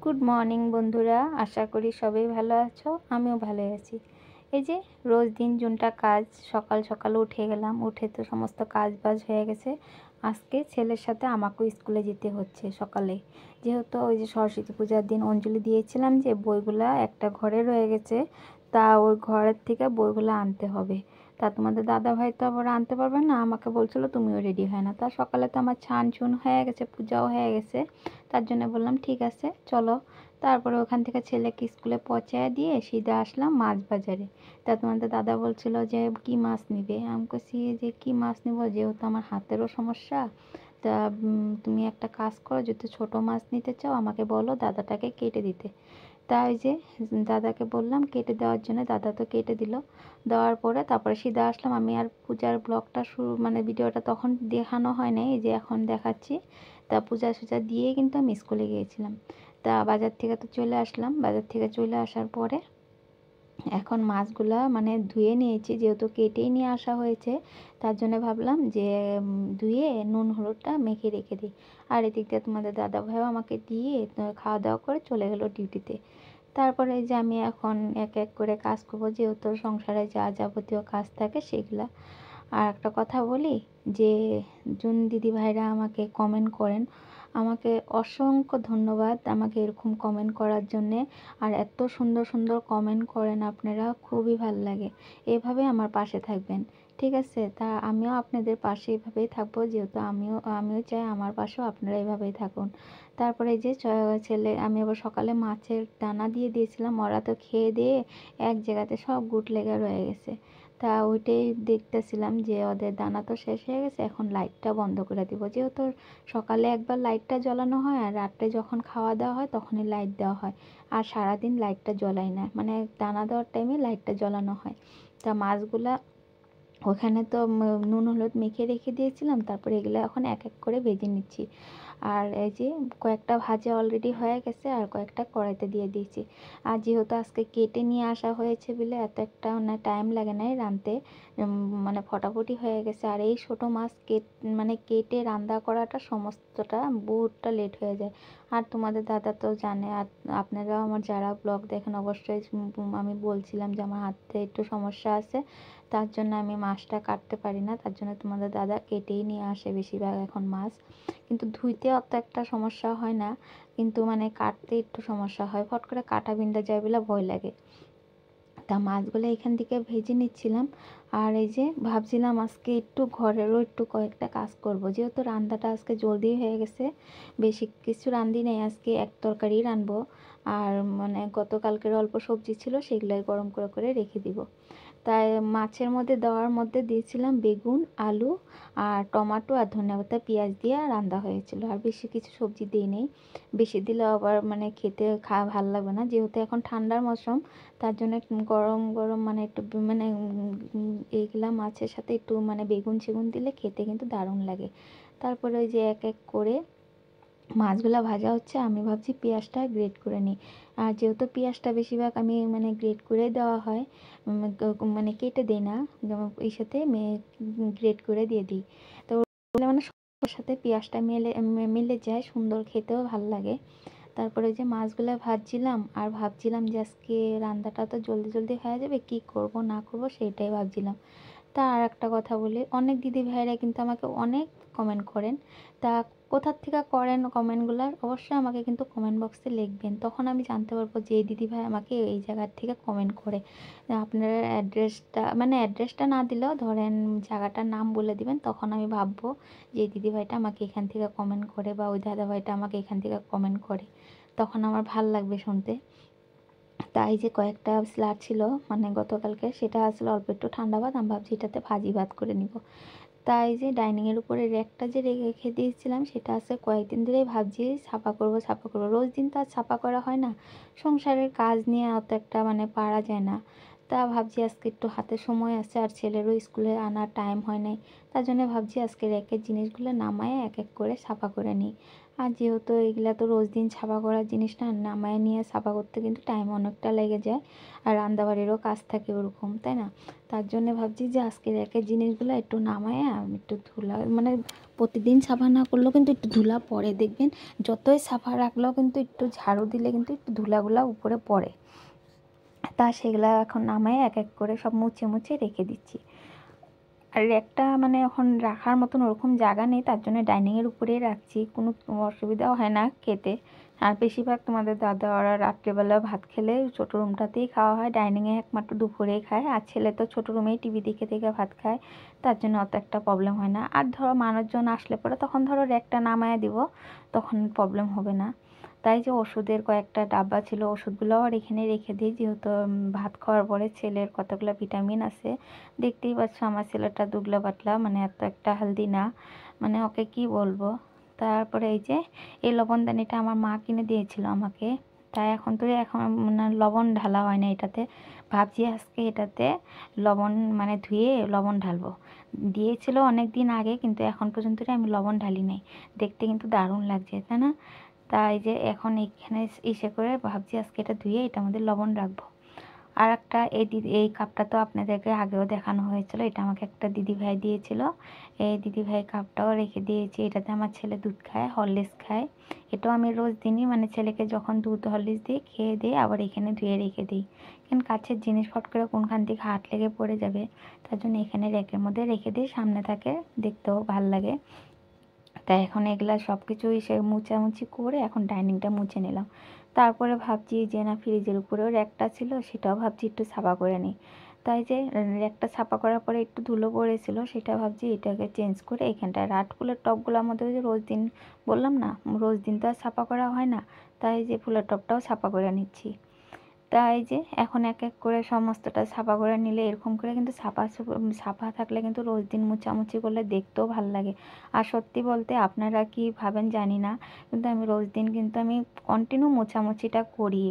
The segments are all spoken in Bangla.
গুড মর্নিং বন্ধুরা, আশা করি সবাই ভালো আছো। আমিও ভালো আছি। এই যে রোজ দিন জুনটা কাজ, সকাল সকাল উঠে গেলাম, উঠে তো সমস্ত কাজ বাজ হয়ে গেছে। আজকে ছেলের সাথে আমাকেও স্কুলে যেতে হচ্ছে সকালে, যেহেতু ওই যে সরস্বতী পূজার দিন অঞ্জলি দিয়েছিলাম যে বইগুলা একটা ঘরে রয়ে গেছে, তা ওই ঘরের থেকে বইগুলো আনতে হবে। তা তোমাদের দাদা ভাই তো আবার আনতে পারবে না, আমাকে বলছিল তুমিও রেডি হয় না। তা সকালে তো আমার ছান ছুন হয়ে গেছে, পূজাও হয়ে গেছে, তার জন্য বললাম ঠিক আছে চলো। তারপরে ওখান থেকে ছেলেকে স্কুলে পৌঁছায় দিয়ে সিধা আসলাম মাছ বাজারে। তা তোমাদের দাদা বলছিল যে কি মাছ নিবে, আমি বলছি যে কি মাছ নিব, যেহেতু আমার হাতেরও সমস্যা। তা তুমি একটা কাজ করো, যদি ছোট মাছ নিতে চাও আমাকে বলো, দাদাটাকে কেটে দিতে। তাই যে দাদাকে বললাম কেটে দেওয়ার জন্য, দাদা তো কেটে দিল। দেওয়ার পরে তারপরে সিধা আসলাম। আমি আর পূজার ব্লগটা শুরু ভিডিওটা তখন দেখানো হয় নাই, এই যে এখন দেখাচ্ছি। তা পূজা সুজা দিয়ে কিন্তু আমি স্কুলে গিয়েছিলাম। তা বাজার থেকে তো চলে আসলাম, বাজার থেকে চলে আসার পরে এখন মাছগুলা ধুয়ে নিয়েছি, যেহেতু কেটেই নিয়ে আসা হয়েছে। তার জন্য ভাবলাম যে ধুয়ে নুন হলুদটা মেখে রেখে দিই। আর এদিক দিয়ে তোমাদের দাদা ভাইও আমাকে দিয়ে খাওয়া দাওয়া করে চলে গেল ডিউটিতে। তারপরে যে আমি এখন এক এক করে কাজ করবো, যেহেতু সংসারে যা যাবতীয় কাজ থাকে সেগুলা। আর একটা কথা বলি, যে জুন দিদি ভাইরা আমাকে কমেন্ট করেন, আমাকে অসংখ্য ধন্যবাদ আমাকে এরকম কমেন্ট করার জন্যে। আর এত সুন্দর সুন্দর কমেন্ট করেন আপনারা, খুবই ভালো লাগে। এভাবে আমার পাশে থাকবেন, ঠিক আছে? তা আমিও আপনাদের পাশে এভাবেই থাকবো, যেহেতু আমিও চাই আমার পাশেও আপনারা এভাবেই থাকুন। তারপরে যে ছেলে আমি আবার সকালে মাছের দানা দিয়ে দিয়েছিলাম, ওরা তো খেয়ে দিয়ে এক জায়গাতে সব গুট লেগে রয়ে গেছে। তা ওইটাই দেখতেছিলাম যে ওদের দানা তো শেষ হয়ে গেছে, এখন লাইটটা বন্ধ করে দিব, যেহেতু সকালে একবার লাইটটা জ্বালানো হয় আর রাত্রে যখন খাওয়া দাওয়া হয় তখনই লাইট দেওয়া হয়। আর সারাদিন লাইটটা জ্বলাই না, দানা দেওয়ার টাইমে লাইটটা জ্বালানো হয়। তা মাছগুলা ওখানে তো নুন হলুদ মেখে রেখে দিয়েছিলাম, তারপরে এগুলো এখন এক এক করে ভেজে নিচ্ছি। আর এই যে কয়েকটা ভাজা অলরেডি হয়ে গেছে, আর কয়েকটা কড়াইতে দিয়ে দিয়েছি। আর যেহেতু আজকে কেটে নিয়ে আসা হয়েছে বলে এত একটা টাইম লাগে নাই রাঁধতে, ফটাফটি হয়ে গেছে। আর এই ছোটো মাছ কেটে রান্না করাটা সমস্তটা বহুতটা লেট হয়ে যায়। আর তোমাদের দাদা তো জানে, আর আপনারাও আমার যারা ব্লগ দেখেন অবশ্যই আমি বলছিলাম যে আমার হাতে একটু সমস্যা আছে, তার জন্য আমি মাছটা কাটতে পারি না। তার জন্য তোমাদের দাদা কেটেই নিয়ে আসে বেশিরভাগ এখন মাছ। কিন্তু ধুইতে অত একটা সমস্যা হয় না, কিন্তু কাটতে একটু সমস্যা হয়, ফট করে কাটা বিন্দা যায় বলে ভয় লাগে। তা মাছগুলো এখান থেকে ভেজে নিচ্ছিলাম। আর এই যে ভাবছিলাম আজকে একটু ঘরেরও একটু কয়েকটা কাজ করব, যেহেতু রান্নাটা আজকে জলদি হয়ে গেছে, বেশি কিছু রান্ধি নেই, আজকে এক তরকারি রানবো। আর গতকালকের অল্প সবজি ছিল, সেগুলাই গরম করে করে রেখে দিব। তাই মাছের মধ্যে দেওয়ার মধ্যে দিয়েছিলাম বেগুন, আলু আর টমেটো আর ধনেপাতা পেঁয়াজ দিয়ে রান্না হয়েছিল। আর বেশি কিছু সবজি দিই নেই, বেশি দিলে আবার খেতে ভালো লাগবে না, যেহেতু এখন ঠান্ডার মৌসুম। তার জন্য গরম গরম একটু এইগুলা মাছের সাথে একটু বেগুন সেগুন দিলে খেতে কিন্তু দারুণ লাগে। তারপরে ওই যে এক এক করে মাছগুলা ভাজা হচ্ছে, আমি ভাবছি পেঁয়াজটা গ্রেট করে নিই। আর যেহেতু পেঁয়াজটা বেশিরভাগ আমি গ্রেট করে দেওয়া হয়, কেটে দিই না, এই সাথে গ্রেট করে দিয়ে দিই। তো সবার সাথে পেঁয়াজটা মিলে যায়, সুন্দর খেতেও ভালো লাগে। তারপরে যে মাছগুলা ভাজছিলাম, আর ভাবছিলাম যে আজকে রান্নাটা তো জলদি জলদি হয়ে যাবে, কি করব না করব সেটাই ভাবছিলাম। তা আর একটা কথা বলি, অনেক দিদি ভাইরা কিন্তু আমাকে অনেক কমেন্ট করেন। তা কোথার থেকে করেন কমেন্টগুলো অবশ্যই আমাকে কিন্তু কমেন্ট বক্সে লিখবেন, তখন আমি জানতে পারবো যে এই দিদি ভাই আমাকে এই জায়গার থেকে কমেন্ট করে। আপনার অ্যাড্রেসটা না দিলেও ধরেন জায়গাটার নাম বলে দিবেন, তখন আমি ভাববো যে এই দিদি ভাইটা আমাকে এখান থেকে কমেন্ট করে বা ওই দাদা ভাইটা আমাকে এখান থেকে কমেন্ট করে, তখন আমার ভাল লাগবে শুনতে। তাই যে কয়েকটা স্যালাড ছিল গতকালকে, সেটা আসলে অল্প একটু ঠান্ডা ভাত, আমি ভাবছি এটাতে ভাজি ভাত করে নিব। তাই যে ডাইনিংয়ের উপরে র্যাকটা যে রেখে দিয়েছিলাম, সেটা আছে কয়েকদিন ধরেই ভাবছি ছাপা করব ছাপা করব, রোজ দিন তো আর ছাপা করা হয় না, সংসারের কাজ নিয়ে অত একটা পারা যায় না। তা ভাবছি আজকে একটু হাতে সময় আছে, আর ছেলেরও স্কুলে আনার টাইম হয় নাই, তার জন্য ভাবছি আজকে র্যাকের জিনিসগুলো নামায় এক এক করে ছাপা করে নিই। আর যেহেতু এগুলা তো রোজ দিন সাফা করার জিনিস না, নামায় নিয়ে সাফা করতে কিন্তু টাইম অনেকটা লেগে যায়, আর রান্নাবাড়িরও কাজ থাকে ওরকম, তাই না? তার জন্য ভাবছি যে আজকের একের জিনিসগুলো একটু নামায় একটু ধুলা, মানে প্রতিদিন সাফা না করলেও কিন্তু একটু ধুলা পড়ে, দেখবেন যতই সাফা রাখলেও কিন্তু একটু ঝাড়ু দিলে কিন্তু একটু ধুলাগুলা উপরে পড়ে। তা সেগুলা এখন নামায় এক এক করে সব মুছে মুছে রেখে দিচ্ছি। আর একটা মানে এখন রাখার মতন ওরকম জায়গা নেই, তার জন্য ডাইনিংয়ের উপরেই রাখছি, কোনো অসুবিধাও হয় না খেতে। আর বেশিরভাগ তোমাদের দাদা ওরা রাত্রেবেলা ভাত খেলে ছোটো রুমটাতেই খাওয়া হয়, ডাইনিংয়ে একমাত্র দুপুরেই খায়, আর ছেলে তো ছোটো রুমেই টিভি দেখে দেখে ভাত খায়, তার জন্য অত একটা প্রবলেম হয় না। আর ধরো মানুষজন আসলে পরে তখন ধরো র্যাকটা নামায় দিব, তখন প্রবলেম হবে না। তাই যে ওষুধের কয়েকটা ডাব্বা ছিল, ওষুধগুলোও আর এখানে রেখে দিই, যেহেতু ভাত খাওয়ার পরে ছেলের কতগুলো ভিটামিন আছে। দেখতেই পাচ্ছ আমার ছেলেটা দুগলা পাতলা, মানে এত একটা হেলদি না, মানে ওকে কি বলবো। তারপরে এই যে এই লবণদানিটা আমার মা কিনে দিয়েছিল আমাকে, তাই এখন মানে লবণ ঢালা হয় না এটাতে, ভাবছি আজকে এটাতে লবণ মানে ধুয়ে লবণ ঢালবো। দিয়েছিল অনেক দিন আগে, কিন্তু এখন পর্যন্ত আমি লবণ ঢালি নাই। দেখতে কিন্তু দারুণ লাগছে, তাই না? তাই যে এখন এখানে ইসে করে ভাবছি আজকে এটা ধুয়ে এটার মধ্যে লবণ রাখবো। আর একটা এই কাপটা তো আপনাদেরকে আগেও দেখানো হয়েছিল, এটা আমাকে একটা দিদিভাই দিয়েছিল, এই দিদিভাই কাপটাও রেখে দিয়েছি। এটাতে আমার ছেলে দুধ খায়, হরলিক্স খায়। এটাও আমি রোজ দিনই মানে ছেলেকে যখন দুধ হরলিক্স দিই খেয়ে দিই, আবার এখানে ধুয়ে রেখে দিই, কারণ কাছের জিনিস ফট করে কোনখান থেকে হাত লেগে পড়ে যাবে, তার জন্য এখানে র্যাকের মধ্যে রেখে দিই, সামনে থাকে, দেখতেও ভাল লাগে। তাই এখন এগুলা সব কিছুই সে মুছামুছি করে এখন ডাইনিংটা মুছে নিলাম। তারপরে ভাবছি যে না, ফ্রিজের উপরেও র্যাকটা ছিল, সেটাও ভাবছি একটু সাফা করে নিই। তাই যে র্যাকটা সাফা করার পরে একটু ধুলো পড়েছিল, সেটা ভাবছি এটাকে চেঞ্জ করে এখানটায় ফুলের টবগুলোর মধ্যে যে রোজ দিন বললাম না, রোজ দিন তো আর সাফা করা হয় না, তাই যে ফুলের টবটাও সাফা করে নিচ্ছি। তাই যে এখন এক এক করে সমস্তটা সাফা করে নিলে এরকম করে কিন্তু সাফা থাকলে কিন্তু রোজ দিন মুছামুছি করলে দেখতেও ভালো লাগে। আর সত্যি বলতে আপনারা কি ভাবেন জানি না, কিন্তু আমি রোজ দিন কিন্তু আমি কন্টিনিউ মোছামুছিটা করি,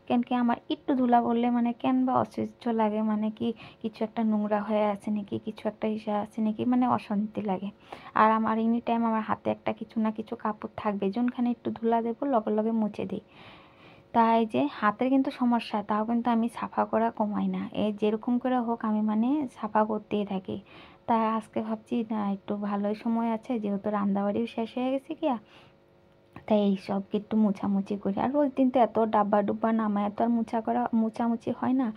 কেন কি আমার একটু ধুলা পড়লে মানে কেন বা অসহ্য লাগে, মানে কি কিছু একটা নোংরা হয়ে আছে নাকি, কিছু একটা ইসে আছে নাকি, মানে অশান্তি লাগে। আর আমার এনি টাইম আমার হাতে একটা কিছু না কিছু কাপড় থাকবে, যোনখানে একটু ধুলা দেবো লগে লগে মুছে দিই। তাই যে হাতের কিন্তু সমস্যা, তাও কিন্তু আমি সাফা করা কমাই না, এ যেরকম করে হোক আমি মানে সাফা করতেই থাকি। তাই আজকে ভাবছি না, একটু ভালোই সময় আছে, যেহেতু রান্নাবাড়িও শেষ হয়ে গেছে গিয়া, তাই এইসবকে একটু মোছামুছি করি। আর রোজ দিন তো এত ডাব্বা ডুব্বা নামায় তো আর মোছামুছি হয় না,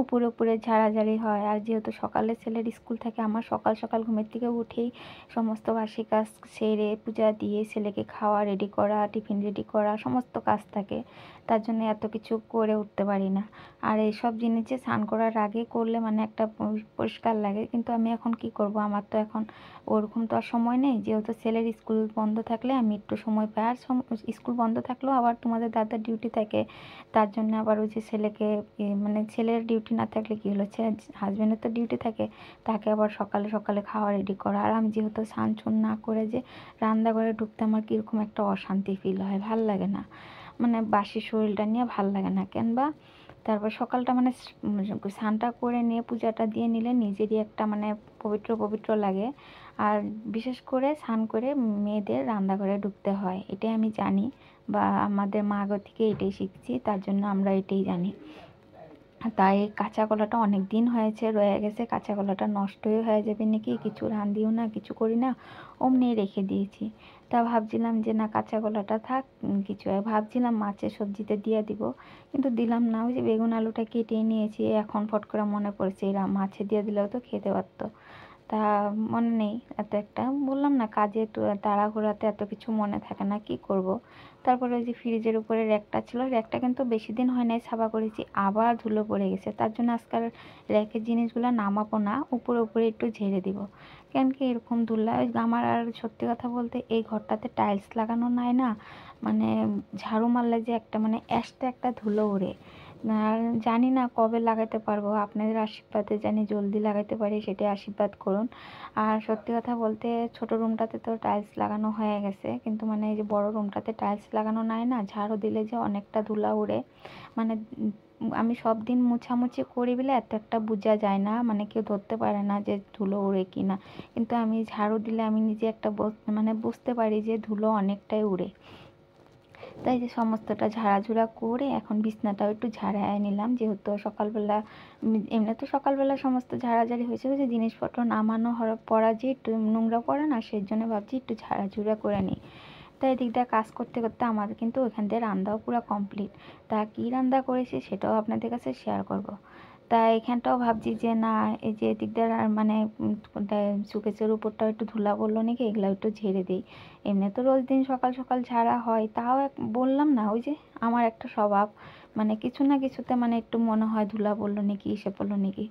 উপরে উপরে ঝাড়াঝাড়ি হয়। আর যেহেতু সকালে ছেলের স্কুল থাকে, আমার সকাল সকাল ঘুমের থেকে উঠেই সমস্ত বাসি কাজ সেরে পূজা দিয়ে ছেলেকে খাওয়া রেডি করা, টিফিন রেডি করা, সমস্ত কাজ থাকে, তার জন্য এত কিছু করে উঠতে পারি না। আর এইসব জিনিস যে স্নান করার আগে করলে মানে একটা পরিষ্কার লাগে, কিন্তু আমি এখন কি করব, আমার তো এখন ওরকম তো আর সময় নেই, যেহেতু ছেলের স্কুল বন্ধ থাকলে আমি একটু সময় পাই। আর স্কুল বন্ধ থাকলেও আবার তোমাদের দাদার ডিউটি থাকে, তার জন্য আবার ওই যে ছেলেকে মানে ছেলের ডিউটি না থাকলে কী হলো, হাজব্যান্ডের তো ডিউটি থাকে, তাকে আবার সকালে সকালে খাওয়া রেডি করা। আর আমি যেহেতু স্নান টান না করে যে রান্নাঘরে ঢুকতে আমার কীরকম একটা অশান্তি ফিল হয়, ভাল লাগে না, মানে বাসি শরীরটা নিয়ে ভাল লাগে না কেন বা। তারপর সকালটা মানে স্নানটা করে নিয়ে পূজাটা দিয়ে নিলে নিজেরই একটা মানে পবিত্র পবিত্র লাগে। আর বিশেষ করে স্নান করে মেয়েদের রান্নাঘরে ঢুকতে হয়, এটাই আমি জানি, বা আমাদের মা আগর থেকে এটাই শিখছি, তার জন্য আমরা এটাই জানি। তাই কাঁচা কলাটা অনেক দিন হয়েছে রয়ে গেছে, কাঁচা কলাটা নষ্টই হয়ে যাবে নাকি, কিছু রাঁধিও না কিছু করি না, অমনি রেখে দিয়েছি। তা ভাবছিলাম যে না, কাঁচা কলাটা থাক, কিছু ভাবছিলাম মাছের সবজিতে দিয়ে দিব, কিন্তু দিলাম না। ওই যে বেগুন আলুটা কেটে নিয়েছি, এখন ফট করে মনে পড়ছে এরা মাছে দিয়ে দিলেও তো খেতে পারতো, তা মনে নেই এত একটা, বললাম না কাজে তাড়াহুড়াতে এত কিছু মনে থাকে না, কি করব। তারপরে ওই যে ফ্রিজের উপরে র্যাকটা ছিল, র্যাকটা কিন্তু বেশি দিন হয় নাই সাফা করেছি, আবার ধুলো পড়ে গেছে, তার জন্য আজকাল র্যাকের জিনিসগুলো নামাবো না, উপরে উপরে একটু ঝেড়ে দিব, কেন কি এরকম ধুলা আমার। আর সত্যি কথা বলতে এই ঘরটাতে টাইলস লাগানো নাই না, মানে ঝাড়ু মারলে যে একটা মানে অ্যাস্তে একটা ধুলো ওড়ে। আর জানি না কবে লাগাতে পারবো, আপনাদের আশীর্বাদে জানি জলদি লাগাতে পারি, সেটাই আশীর্বাদ করুন। আর সত্যি কথা বলতে ছোট রুমটাতে তো টাইলস লাগানো হয়ে গেছে, কিন্তু মানে এই যে বড় রুমটাতে টাইলস লাগানো নাই না, ঝাড়ু দিলে যে অনেকটা ধুলা উড়ে, মানে আমি সব দিন মুছামুছি করি বলে এত একটা বোঝা যায় না, মানে কেউ ধরতে পারে না যে ধুলো উড়ে কি না, কিন্তু আমি ঝাড়ু দিলে আমি নিজে একটা মানে বুঝতে পারি যে ধুলো অনেকটাই উড়ে। তাই যে সমস্তটা ঝাড়াঝুড়া করে এখন বিছনাটাও একটু ঝাড়ায় নিলাম, যেহেতু সকালবেলা এমনি তো সকালবেলা সমস্ত ঝাড়াঝাড়ি হয়েছে, ওই যে জিনিসপত্র নামানো হওয়ার পরা যে একটু নোংরা পড়ে না, সেই জন্য ভাবছি একটু ঝাড়াঝুড়া করে নিই। তাই এদিকটা কাজ করতে করতে আমার কিন্তু ওইখান থেকে রান্নাও পুরো কমপ্লিট। তা কী রান্না করেছি সেটাও আপনাদের কাছে শেয়ার করব। তা এখানটাও ভাবছি যে না, এই যে এদিকটার মানে সুকেসের উপরটাও একটু ধুলা পড়লো নাকি, এগুলো একটু ঝেড়ে দিই। এমনি তো রোজ দিন সকাল সকাল ঝাড়া হয়, তাও বললাম না, ওই যে আমার একটা স্বভাব, মানে কিছু না কিছুতে মানে একটু মনে হয় ধুলা পড়লো নাকি, ইসে পড়লো নাকি।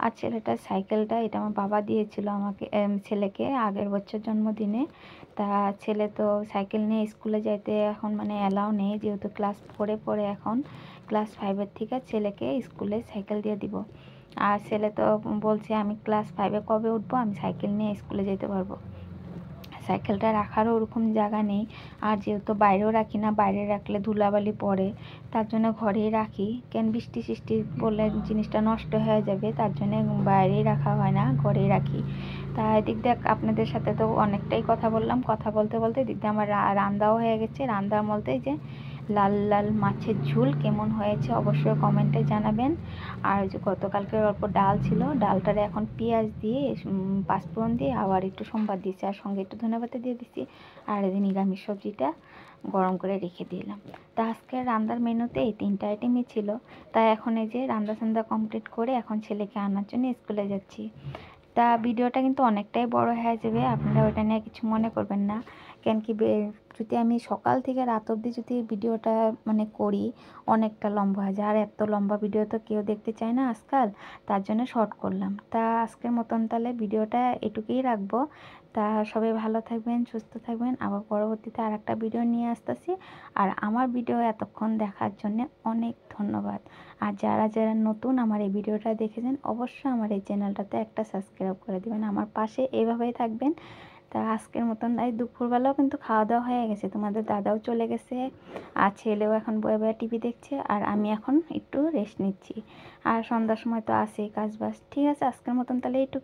আর ছেলেটার সাইকেলটা, এটা আমার বাবা দিয়েছিল আমাকে, ছেলেকে আগের বছর জন্মদিনে। তা ছেলে তো সাইকেল নিয়ে স্কুলে যাইতে এখন মানে অ্যালাউ নেই, যেহেতু ক্লাস 4-এ পড়ে এখন। ক্লাস 5-এর থেকে ছেলেকে স্কুলে সাইকেল দিয়ে দিব। আর ছেলে তো বলছে আমি ক্লাস 5-এ কবে উঠবো, আমি সাইকেল নিয়ে স্কুলে যেতে পারবো। সাইকেলটা রাখারও ওরকম জায়গা নেই, আর যেহেতু বাইরেও রাখি না, বাইরে রাখলে ধুলাবালি পড়ে, তার জন্য ঘরেই রাখি। কেন বৃষ্টি সৃষ্টি পড়লে জিনিসটা নষ্ট হয়ে যাবে, তার জন্য বাইরেই রাখা হয় না, ঘরেই রাখি। তা এদিক দিয়ে আপনাদের সাথে তো অনেকটাই কথা বললাম, কথা বলতে বলতে এদিক দিয়ে আমার রান্নাও হয়ে গেছে। রান্নার মধ্যে যে লাল লাল মাছের ঝোল কেমন হয়েছে অবশ্যই কমেন্টে জানাবেন। আর যে গতকালকের অল্প ডাল ছিল, ডালটারে এখন পেঁয়াজ দিয়ে পাঁচফোড়ন দিয়ে আবার একটু সোমবার দিয়েছি, আর সঙ্গে একটু ধনেপাতা দিয়ে দিচ্ছি। আর এই নিরামিষ সবজিটা গরম করে রেখে দিলাম। তা আজকের রান্নার মেনুতে এই 3টা আইটেমই ছিল। তাই এখন এই যে রান্না সান্না কমপ্লিট করে এখন ছেলেকে আনার জন্য স্কুলে যাচ্ছি। তা ভিডিওটা কিন্তু অনেকটাই বড় হয়ে যাবে, আপনারা ওটা নিয়ে কিছু মনে করবেন না। কেন কি যদি আমি সকাল থেকে রাত অবধি যদি ভিডিওটা মানে করি, অনেকটা লম্বা হয়ে যায়, আর এত লম্বা ভিডিও তো কেউ দেখতে চায় না আজকাল, তার জন্য শর্ট করলাম। তা আজকের মতন তাহলে ভিডিওটা এটুকুই রাখবো। তা সবাই ভালো থাকবেন, সুস্থ থাকবেন, আবার পরবর্তীতে আর একটা ভিডিও নিয়ে আসতেছি। আর আমার ভিডিও এতক্ষণ দেখার জন্য অনেক ধন্যবাদ। আর যারা যারা নতুন আমার এই ভিডিওটা দেখেছেন, অবশ্যই আমার এই চ্যানেলটাতে একটা সাবস্ক্রাইব করে দেবেন, আমার পাশে এভাবেই থাকবেন। তা আজকের মতন এই দুপুরবেলাও কিন্তু খাওয়া দাওয়া হয়ে গেছে, তোমাদের দাদাও চলে গেছে, আর ছেলেও এখন বয়ে বয়ে টিভি দেখছে, আর আমি এখন একটু রেস্ট নিচ্ছি। আর সন্ধ্যার সময় তো আছেই কাজ বাজ। ঠিক আছে, আজকের মতন তাহলে একটু